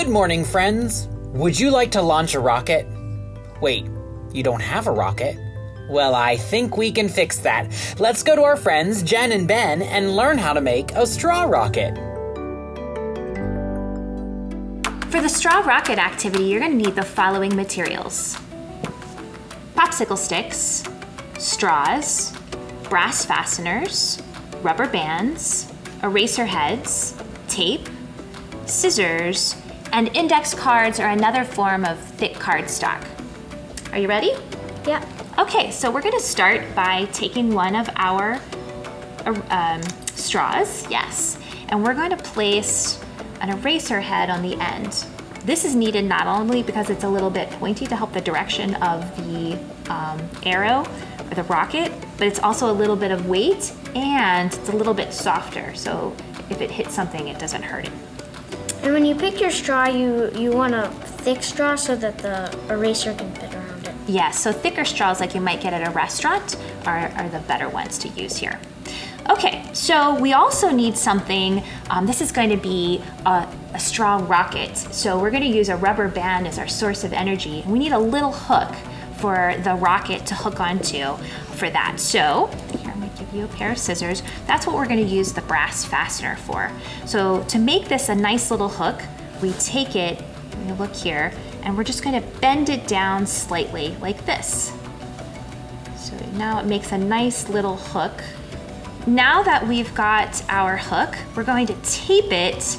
Good morning, friends. Would you like to launch a rocket? Wait, you don't have a rocket? Well, I think we can fix that. Let's go to our friends Jen and Ben and learn how to make a straw rocket. For the straw rocket activity, you're going to need the following materials: popsicle sticks, straws, brass fasteners, rubber bands, eraser heads, tape, scissors, and index cards are another form of thick cardstock. Are you ready? Yeah. Okay, so we're gonna start by taking one of our straws, yes, and we're going to place an eraser head on the end. This is needed not only because it's a little bit pointy to help the direction of the arrow or the rocket, but it's also a little bit of weight and it's a little bit softer, so if it hits something, it doesn't hurt it. And when you pick your straw, you want a thick straw so that the eraser can fit around it. Yes, so thicker straws like you might get at a restaurant are the better ones to use here. Okay, so we also need something, this is going to be a straw rocket. So we're gonna use a rubber band as our source of energy. And we need a little hook for the rocket to hook onto for that. So here, I'm gonna give you a pair of scissors. That's what we're gonna use the brass fastener for. So to make this a nice little hook, we take it, you look here, and we're just gonna bend it down slightly like this. So now it makes a nice little hook. Now that we've got our hook, we're going to tape it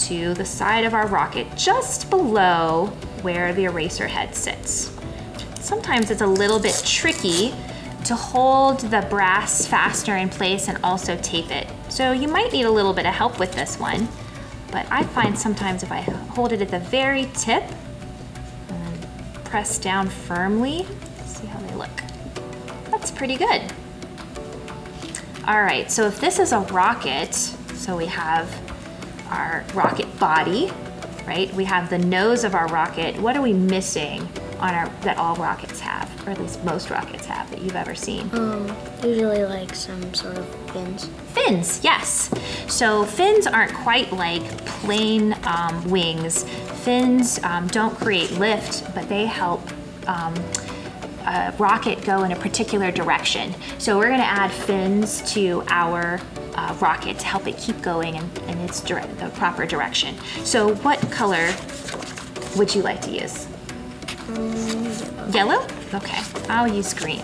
to the side of our rocket just below where the eraser head sits. Sometimes it's a little bit tricky to hold the brass fastener in place and also tape it. So you might need a little bit of help with this one, but I find sometimes if I hold it at the very tip and press down firmly, see how they look. That's pretty good. All right, so if this is a rocket, so we have our rocket body, right? We have the nose of our rocket. What are we missing that all rockets have, or at least most rockets have that you've ever seen? Usually like some sort of fins. Fins, yes. So fins aren't quite like plain wings. Fins don't create lift, but they help a rocket go in a particular direction. So we're gonna add fins to our rocket to help it keep going in its the proper direction. So what color would you like to use? Yellow? Okay, I'll use green.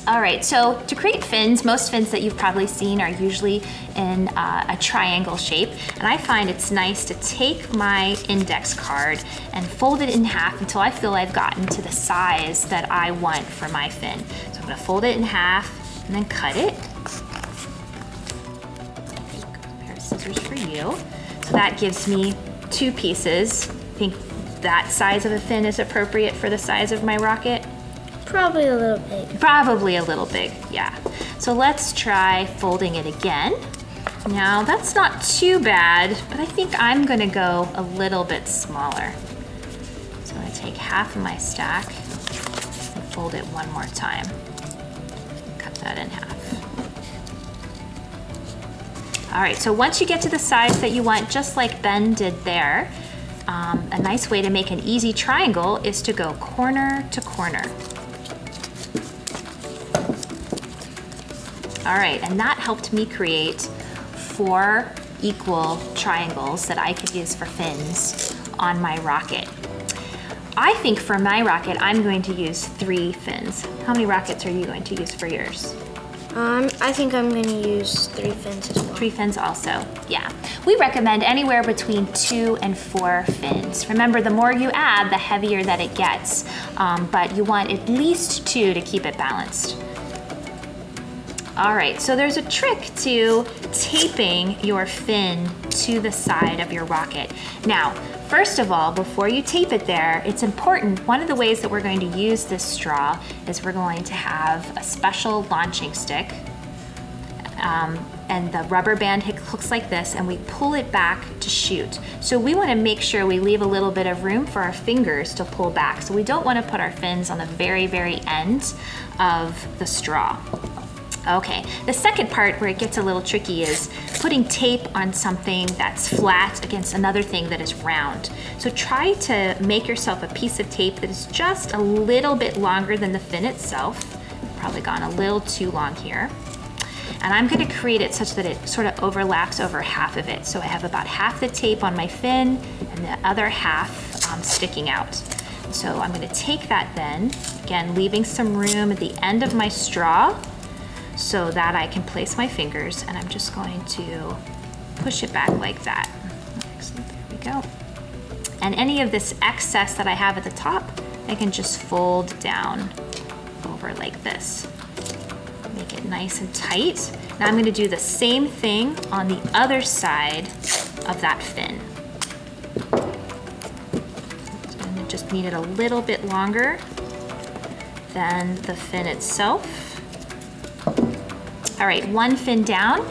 All right, so to create fins, most fins that you've probably seen are usually in a triangle shape, and I find it's nice to take my index card and fold it in half until I feel I've gotten to the size that I want for my fin. So I'm gonna fold it in half and then cut it. A pair of scissors for you. So that gives me two pieces. I think that size of a fin is appropriate for the size of my rocket. Probably a little big. Probably a little big, yeah. So let's try folding it again. Now that's not too bad, but I think I'm gonna go a little bit smaller. So I'm gonna take half of my stack and fold it one more time. Cut that in half. All right, so once you get to the size that you want, just like Ben did there, a nice way to make an easy triangle is to go corner to corner. All right, and that helped me create 4 equal triangles that I could use for fins on my rocket. I think for my rocket, I'm going to use 3 fins. How many rockets are you going to use for yours? I think I'm going to use 3 fins as well. 3 fins also, yeah. We recommend anywhere between 2 and 4 fins. Remember, the more you add, the heavier that it gets, but you want at least 2 to keep it balanced. All right, so there's a trick to taping your fin to the side of your rocket. Now, first of all, before you tape it there, it's important, one of the ways that we're going to use this straw is we're going to have a special launching stick, and the rubber band hooks like this, and we pull it back to shoot. So we wanna make sure we leave a little bit of room for our fingers to pull back. So we don't wanna put our fins on the very, very end of the straw. Okay, the second part where it gets a little tricky is putting tape on something that's flat against another thing that is round. So try to make yourself a piece of tape that is just a little bit longer than the fin itself. Probably gone a little too long here. And I'm going to create it such that it sort of overlaps over half of it. So I have about half the tape on my fin and the other half sticking out. So I'm going to take that then, again, leaving some room at the end of my straw so that I can place my fingers, and I'm just going to push it back like that. Excellent, there we go. And any of this excess that I have at the top, I can just fold down over like this. Make it nice and tight. Now I'm going to do the same thing on the other side of that fin. And I just need it a little bit longer than the fin itself. All right, one fin down,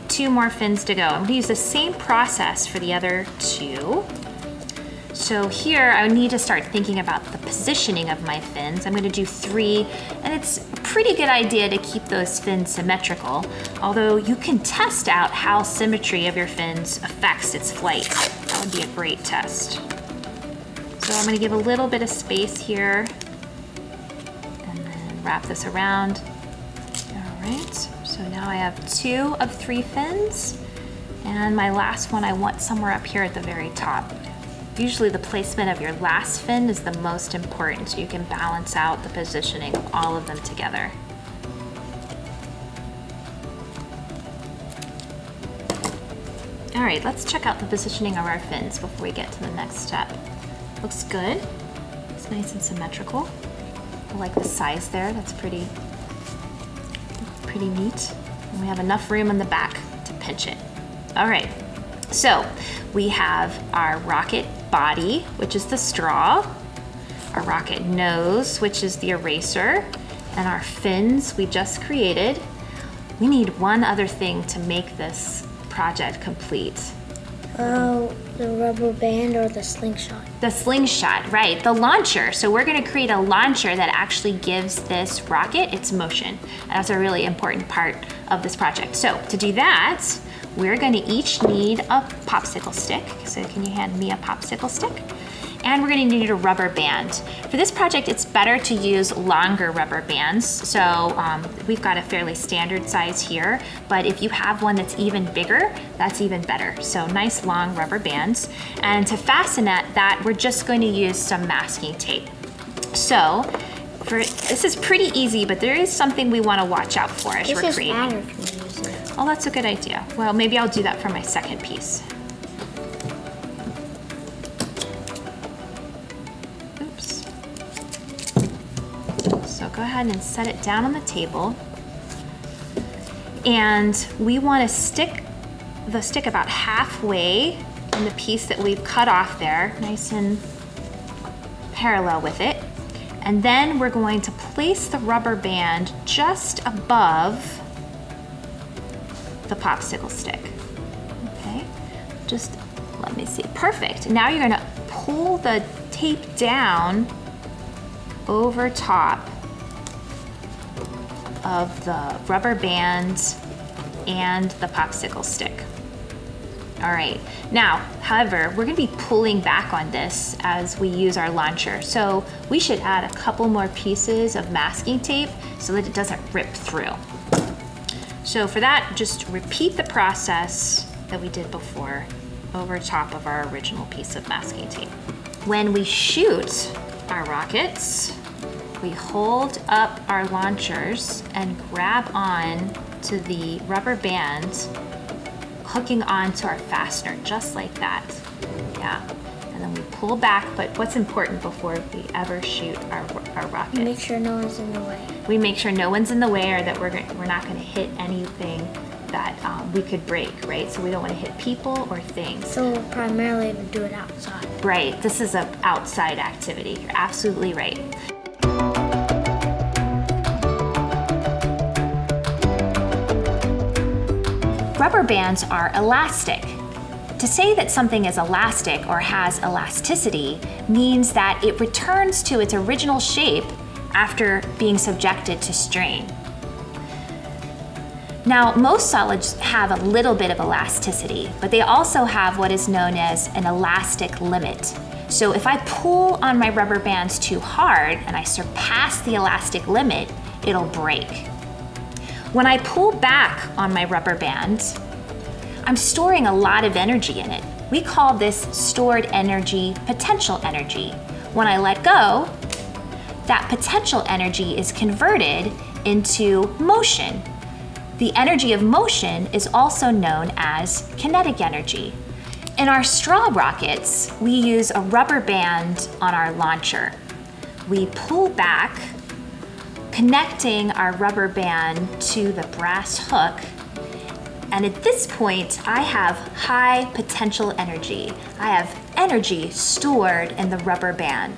2 more fins to go. I'm going to use the same process for the other 2. So here I need to start thinking about the positioning of my fins. I'm going to do 3, and it's a pretty good idea to keep those fins symmetrical, although you can test out how symmetry of your fins affects its flight. That would be a great test. So I'm going to give a little bit of space here, and then wrap this around. All right, so now I have 2 of 3 fins, and my last one I want somewhere up here at the very top. Usually the placement of your last fin is the most important, so you can balance out the positioning of all of them together. All right, let's check out the positioning of our fins before we get to the next step. Looks good. It's nice and symmetrical. I like the size there. That's pretty neat. And we have enough room in the back to pinch it. All right, so we have our rocket body, which is the straw, our rocket nose, which is the eraser, and our fins we just created. We need one other thing to make this project complete. Oh, the rubber band or the slingshot? The slingshot, right, the launcher. So we're gonna create a launcher that actually gives this rocket its motion. And that's a really important part of this project. So to do that, we're gonna each need a popsicle stick. So can you hand me a popsicle stick? And we're gonna need a rubber band. For this project, it's better to use longer rubber bands. So we've got a fairly standard size here, but if you have one that's even bigger, that's even better. So nice long rubber bands. And to fasten that, we're just going to use some masking tape. So this is pretty easy, but there is something we wanna watch out for as we're creating. This is better if we use it. Oh, that's a good idea. Well, maybe I'll do that for my second piece. Oops. So go ahead and set it down on the table. And we want to stick the stick about halfway in the piece that we've cut off there, nice and parallel with it. And then we're going to place the rubber band just above the popsicle stick. Okay, just let me see. Perfect. Now you're gonna pull the tape down over top of the rubber band and the popsicle stick. All right, now, however, we're gonna be pulling back on this as we use our launcher. So we should add a couple more pieces of masking tape so that it doesn't rip through. So for that, just repeat the process that we did before over top of our original piece of masking tape. When we shoot our rockets, we hold up our launchers and grab on to the rubber band, hooking onto our fastener, just like that. Yeah, and then we pull back, but what's important before we ever shoot our rockets? Make sure no one's in the way. We make sure no one's in the way, or that we're not gonna hit anything that we could break, right? So we don't wanna hit people or things. So we'll primarily do it outside. Right, this is an outside activity. You're absolutely right. Rubber bands are elastic. To say that something is elastic or has elasticity means that it returns to its original shape after being subjected to strain. Now, most solids have a little bit of elasticity, but they also have what is known as an elastic limit. So if I pull on my rubber bands too hard and I surpass the elastic limit, it'll break. When I pull back on my rubber band, I'm storing a lot of energy in it. We call this stored energy potential energy. When I let go, that potential energy is converted into motion. The energy of motion is also known as kinetic energy. In our straw rockets, we use a rubber band on our launcher. We pull back, connecting our rubber band to the brass hook. And at this point, I have high potential energy. I have energy stored in the rubber band.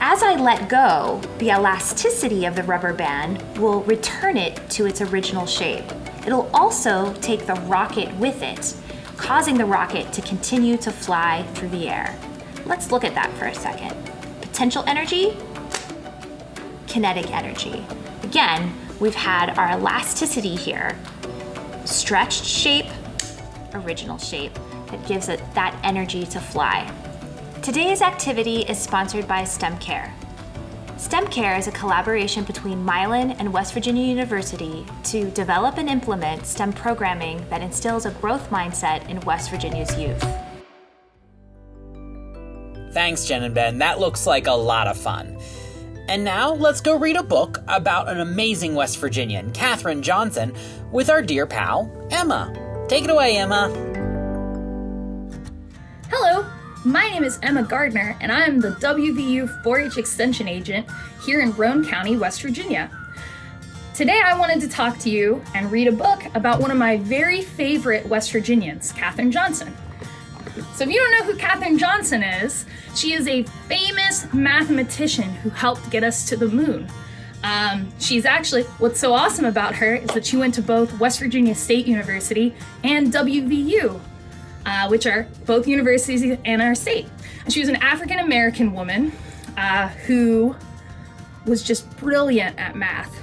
As I let go, the elasticity of the rubber band will return it to its original shape. It'll also take the rocket with it, causing the rocket to continue to fly through the air. Let's look at that for a second. Potential energy, kinetic energy. Again, we've had our elasticity here. Stretched shape, original shape, that gives it that energy to fly. Today's activity is sponsored by STEMCARE. STEMCARE is a collaboration between Mylan and West Virginia University to develop and implement STEM programming that instills a growth mindset in West Virginia's youth. Thanks, Jen and Ben. That looks like a lot of fun. And now let's go read a book about an amazing West Virginian, Katherine Johnson, with our dear pal, Emma. Take it away, Emma. Hello, my name is Emma Gardner, and I am the WVU 4-H Extension Agent here in Roane County, West Virginia. Today I wanted to talk to you and read a book about one of my very favorite West Virginians, Katherine Johnson. So if you don't know who Katherine Johnson is, she is a famous mathematician who helped get us to the moon. She's actually, what's so awesome about her is that she went to both West Virginia State University and WVU, which are both universities in our state. And she was an African-American woman who was just brilliant at math.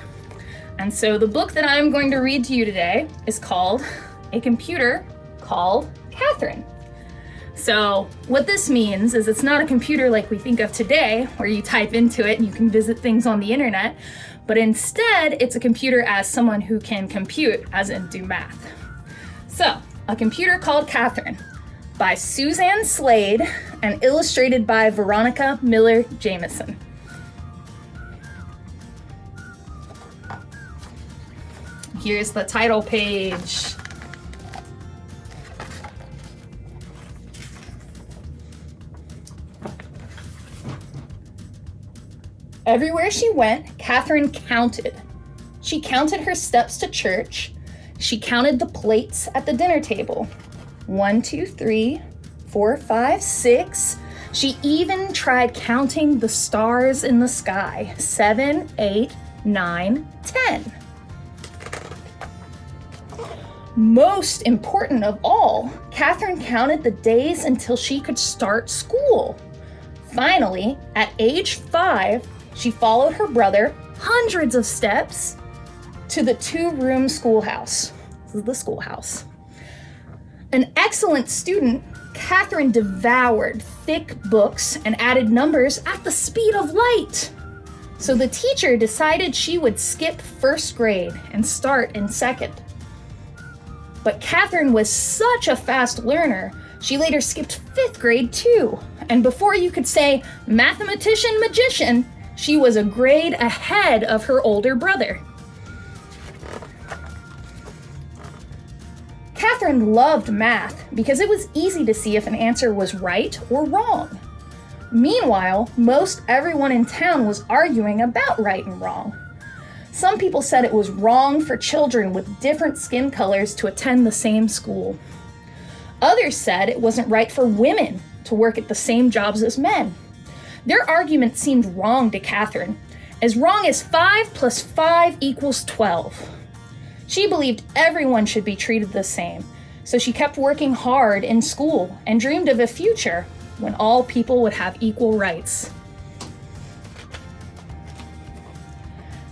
And so the book that I'm going to read to you today is called A Computer Called Katherine. So what this means is it's not a computer like we think of today, where you type into it and you can visit things on the internet, but instead it's a computer as someone who can compute, as in do math. So, A Computer Called Katherine by Suzanne Slade and illustrated by Veronica Miller Jameson. Here's the title page. Everywhere she went, Katherine counted. She counted her steps to church. She counted the plates at the dinner table. 1, 2, 3, 4, 5, 6. She even tried counting the stars in the sky. 7, 8, 9, 10. Most important of all, Katherine counted the days until she could start school. Finally, at age 5, she followed her brother hundreds of steps to the 2-room schoolhouse. This is the schoolhouse. An excellent student, Katherine devoured thick books and added numbers at the speed of light. So the teacher decided she would skip first grade and start in second. But Katherine was such a fast learner, she later skipped 5th grade too. And before you could say mathematician magician, she was a grade ahead of her older brother. Katherine loved math because it was easy to see if an answer was right or wrong. Meanwhile, most everyone in town was arguing about right and wrong. Some people said it was wrong for children with different skin colors to attend the same school. Others said it wasn't right for women to work at the same jobs as men. Their argument seemed wrong to Katherine, as wrong as 5 + 5 = 12. She believed everyone should be treated the same, so she kept working hard in school and dreamed of a future when all people would have equal rights.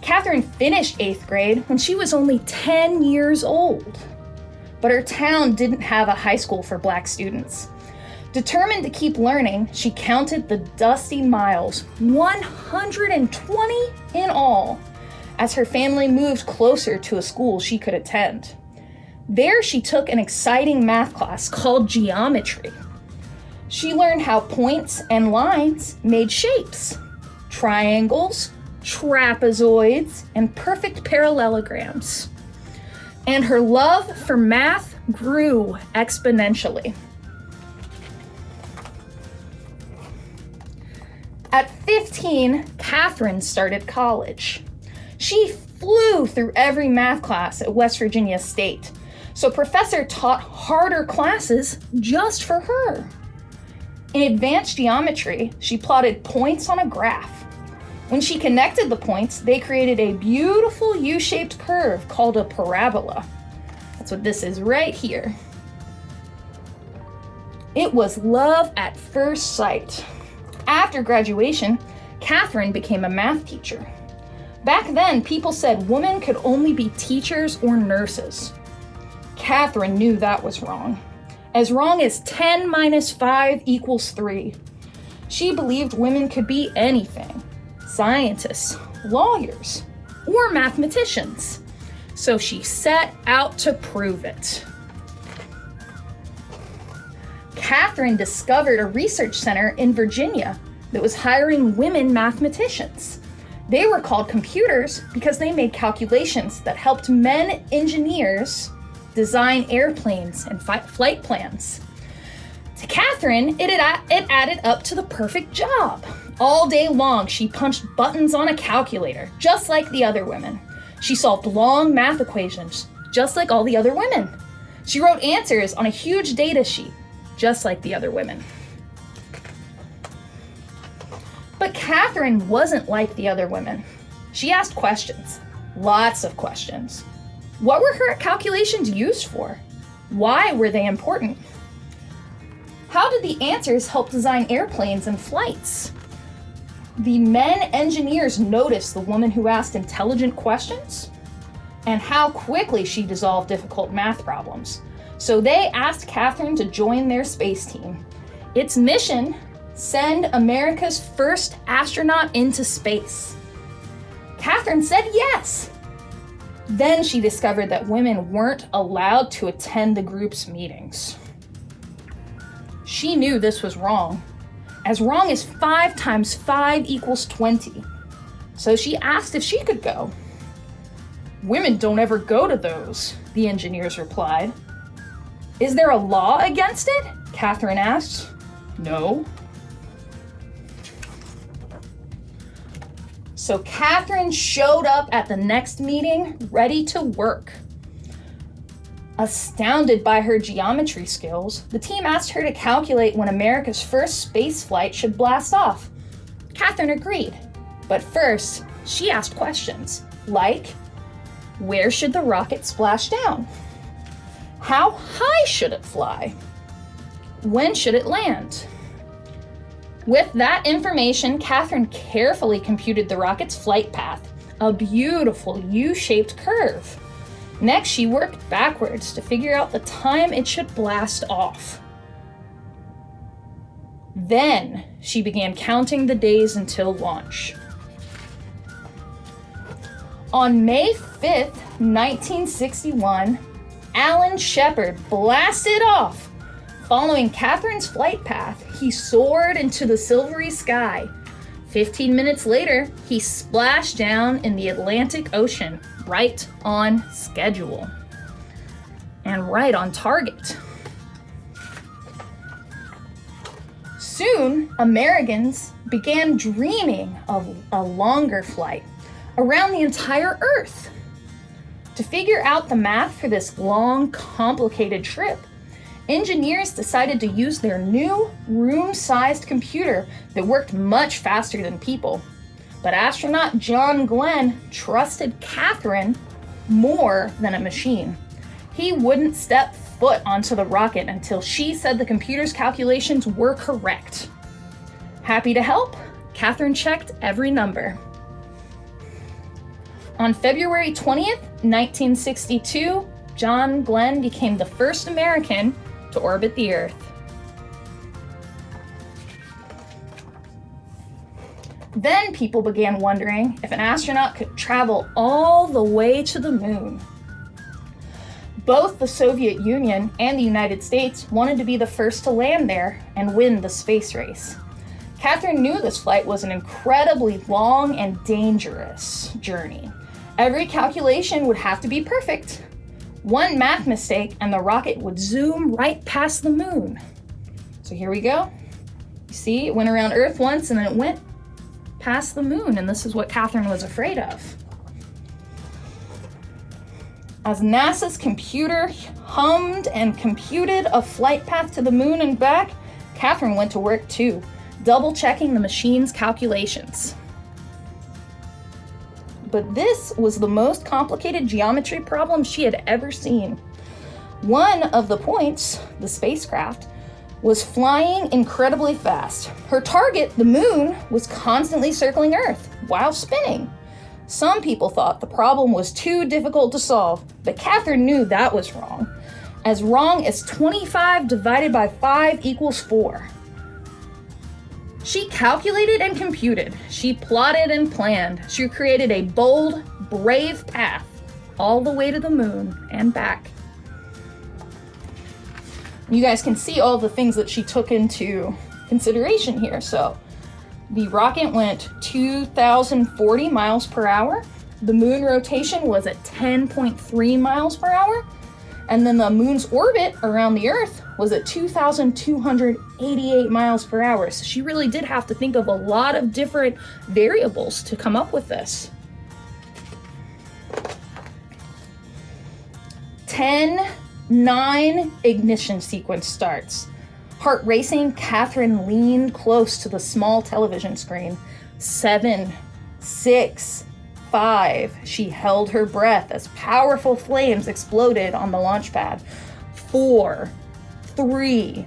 Katherine finished 8th grade when she was only 10 years old. But her town didn't have a high school for Black students. Determined to keep learning, she counted the dusty miles, 120 in all, as her family moved closer to a school she could attend. There she took an exciting math class called geometry. She learned how points and lines made shapes, triangles, trapezoids, and perfect parallelograms. And her love for math grew exponentially. At 15, Katherine started college. She flew through every math class at West Virginia State, so professor taught harder classes just for her. In advanced geometry, she plotted points on a graph. When she connected the points, they created a beautiful U-shaped curve called a parabola. That's what this is right here. It was love at first sight. After graduation, Katherine became a math teacher. Back then, people said women could only be teachers or nurses. Katherine knew that was wrong. As wrong as 10 minus 5 equals 3. She believed women could be anything. Scientists, lawyers, or mathematicians. So she set out to prove it. Katherine discovered a research center in Virginia that was hiring women mathematicians. They were called computers because they made calculations that helped men engineers design airplanes and flight plans. To Katherine, it added up to the perfect job. All day long, she punched buttons on a calculator, just like the other women. She solved long math equations, just like all the other women. She wrote answers on a huge data sheet, just like the other women. But Katherine wasn't like the other women. She asked questions, lots of questions. What were her calculations used for? Why were they important? How did the answers help design airplanes and flights? The men engineers noticed the woman who asked intelligent questions and how quickly she dissolved difficult math problems. So they asked Katherine to join their space team. Its mission, send America's first astronaut into space. Katherine said yes. Then she discovered that women weren't allowed to attend the group's meetings. She knew this was wrong. As wrong as 5 times 5 equals 20. So she asked if she could go. Women don't ever go to those, the engineers replied. Is there a law against it? Katherine asked. No. So Katherine showed up at the next meeting, ready to work. Astounded by her geometry skills, the team asked her to calculate when America's first space flight should blast off. Katherine agreed, but first, she asked questions, like, where should the rocket splash down? How high should it fly? When should it land? With that information, Katherine carefully computed the rocket's flight path, a beautiful U-shaped curve. Next, she worked backwards to figure out the time it should blast off. Then, she began counting the days until launch. On May 5th, 1961, Alan Shepard blasted off. Following Katherine's flight path, he soared into the silvery sky. 15 minutes later, he splashed down in the Atlantic Ocean, right on schedule. And right on target. Soon, Americans began dreaming of a longer flight around the entire Earth. To figure out the math for this long, complicated trip, engineers decided to use their new room-sized computer that worked much faster than people. But astronaut John Glenn trusted Katherine more than a machine. He wouldn't step foot onto the rocket until she said the computer's calculations were correct. Happy to help, Katherine checked every number. On February 20th, 1962, John Glenn became the first American to orbit the Earth. Then people began wondering if an astronaut could travel all the way to the moon. Both the Soviet Union and the United States wanted to be the first to land there and win the space race. Katherine knew this flight was an incredibly long and dangerous journey. Every calculation would have to be perfect. One math mistake and the rocket would zoom right past the moon. So here we go. You see, it went around Earth once and then it went past the moon, and this is what Katherine was afraid of. As NASA's computer hummed and computed a flight path to the moon and back, Katherine went to work too, double-checking the machine's calculations. But this was the most complicated geometry problem she had ever seen. One of the points, the spacecraft, was flying incredibly fast. Her target, the moon, was constantly circling Earth while spinning. Some people thought the problem was too difficult to solve, but Katherine knew that was wrong. As wrong as 25 divided by 5 equals 4. She calculated and computed. She plotted and planned. She created a bold, brave path all the way to the moon and back. You guys can see all the things that she took into consideration here. So the rocket went 2,040 miles per hour. The moon rotation was at 10.3 miles per hour. And then the moon's orbit around the Earth was at 2,288 miles per hour. So she really did have to think of a lot of different variables to come up with this. 10-9 ignition sequence starts. Heart racing, Katherine leaned close to the small television screen. 7, 6, 5. She held her breath as powerful flames exploded on the launch pad. 4, 3,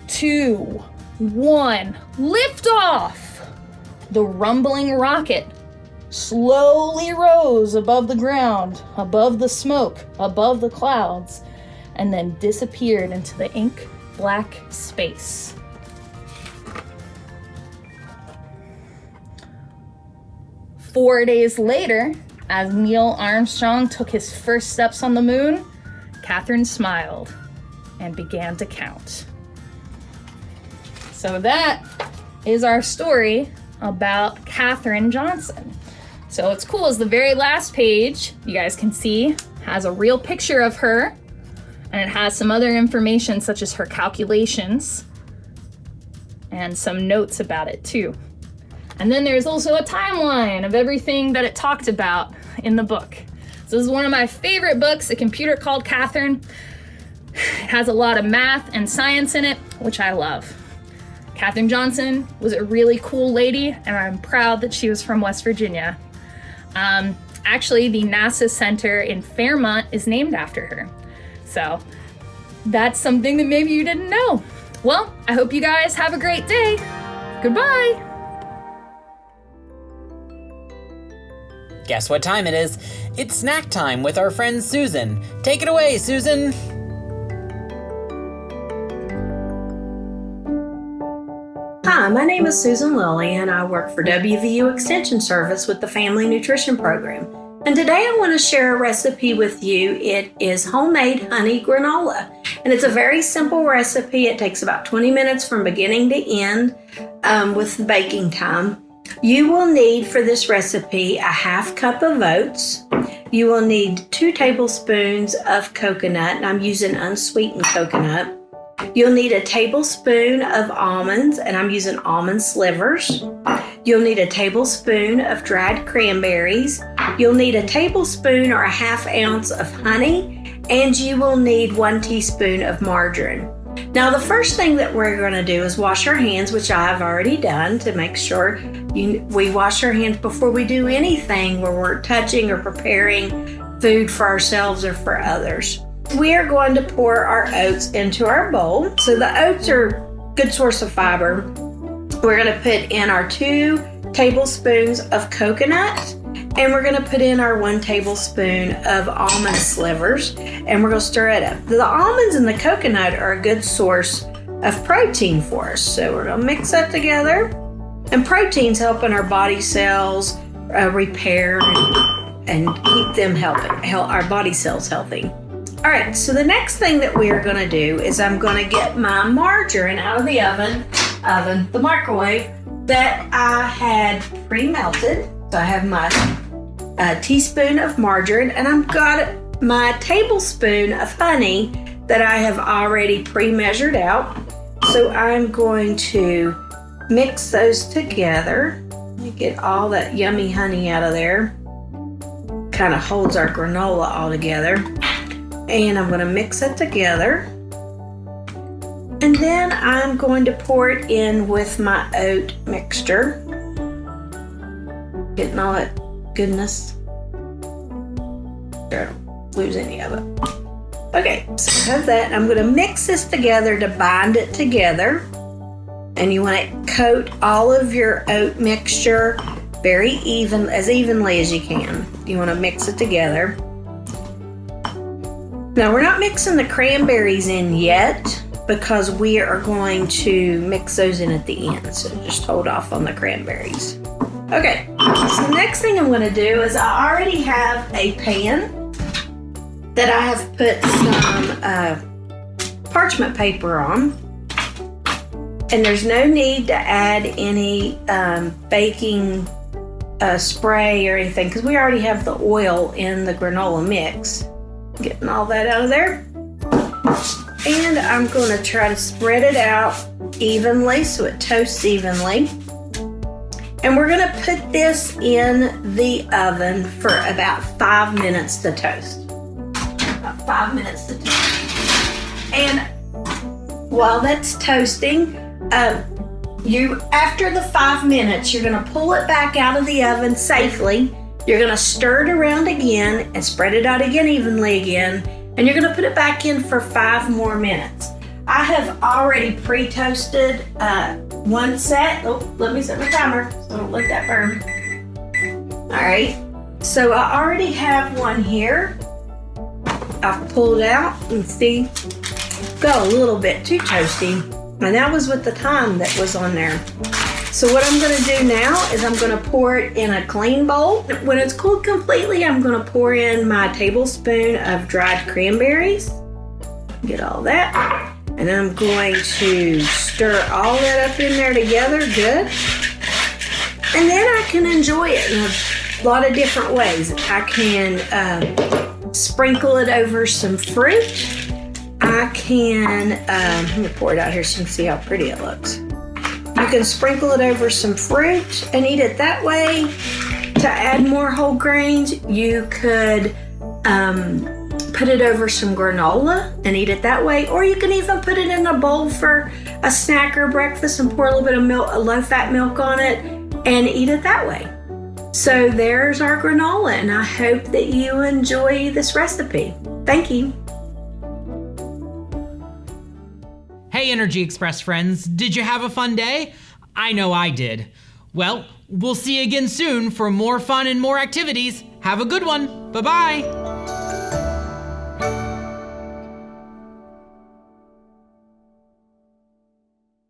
2, 1. Liftoff! The rumbling rocket slowly rose above the ground, above the smoke, above the clouds, and then disappeared into the ink black space. Four days later, as Neil Armstrong took his first steps on the moon, Katherine smiled and began to count. So that is our story about Katherine Johnson. So what's cool is the very last page, you guys can see, has a real picture of her, and it has some other information such as her calculations and some notes about it too. And then there's also a timeline of everything that it talked about in the book. So this is one of my favorite books, A Computer Called Katherine. It has a lot of math and science in it, which I love. Katherine Johnson was a really cool lady, and I'm proud that she was from West Virginia. Actually, the NASA Center in Fairmont is named after her. So that's something that maybe you didn't know. Well, I hope you guys have a great day. Goodbye. Guess what time it is? It's snack time with our friend Susan. Take it away, Susan. Hi, my name is Susan Lilly, and I work for WVU Extension Service with the Family Nutrition Program. And today I want to share a recipe with you. It is homemade honey granola, and it's a very simple recipe. It takes about 20 minutes from beginning to end with the baking time. You will need for this recipe a half cup of oats. You will need 2 tablespoons of coconut, and I'm using unsweetened coconut. You'll need a tablespoon of almonds, and I'm using almond slivers. You'll need a tablespoon of dried cranberries. You'll need a tablespoon or a half ounce of honey, and you will need 1 teaspoon of margarine. Now, the first thing that we're going to do is wash our hands, which I have already done to make sure we wash our hands before we do anything where we're touching or preparing food for ourselves or for others. We are going to pour our oats into our bowl. So the oats are a good source of fiber. We're going to put in our 2 tablespoons of coconut, And we're gonna put in our 1 tablespoon of almond slivers, and we're gonna stir it up. The almonds and the coconut are a good source of protein for us. So we're gonna mix that together. And protein's helping our body cells repair and keep them our body cells healthy. All right, so the next thing that we are gonna do is I'm gonna get my margarine out of the the microwave that I had pre-melted. So I have my teaspoon of margarine, and I've got my tablespoon of honey that I have already pre-measured out. So I'm going to mix those together. Let me get all that yummy honey out of there. Kind of holds our granola all together. And I'm going to mix it together. And then I'm going to pour it in with my oat mixture. Getting all that goodness. I don't lose any of it. Okay, so I have that. I'm going to mix this together to bind it together. And you want to coat all of your oat mixture as evenly as you can. You want to mix it together. Now we're not mixing the cranberries in yet because we are going to mix those in at the end. So just hold off on the cranberries. Okay, so the next thing I'm going to do is I already have a pan that I have put some parchment paper on. And there's no need to add any baking spray or anything because we already have the oil in the granola mix. Getting all that out of there. And I'm going to try to spread it out evenly so it toasts evenly. And we're going to put this in the oven for about 5 minutes to toast. About 5 minutes to toast. And while that's toasting, after the 5 minutes, you're going to pull it back out of the oven safely. You're going to stir it around again and spread it out again evenly again. And you're going to put it back in for 5 more minutes. I have already pre-toasted one set. Oh, let me set my timer so don't let that burn. All right, so I already have one here. I've pulled out and see, got a little bit too toasty. And that was with the time that was on there. So what I'm gonna do now is I'm gonna pour it in a clean bowl. When it's cooled completely, I'm gonna pour in my tablespoon of dried cranberries. Get all that. And then I'm going to stir all that up in there together, good. And then I can enjoy it in a lot of different ways. I can sprinkle it over some fruit. I can, let me pour it out here so you can see how pretty it looks. You can sprinkle it over some fruit and eat it that way. To add more whole grains, you could put it over some granola and eat it that way. Or you can even put it in a bowl for a snack or breakfast and pour a little bit of milk, a low-fat milk on it and eat it that way. So there's our granola, and I hope that you enjoy this recipe. Thank you. Hey, Energy Express friends, did you have a fun day? I know I did. Well, we'll see you again soon for more fun and more activities. Have a good one. Bye-bye.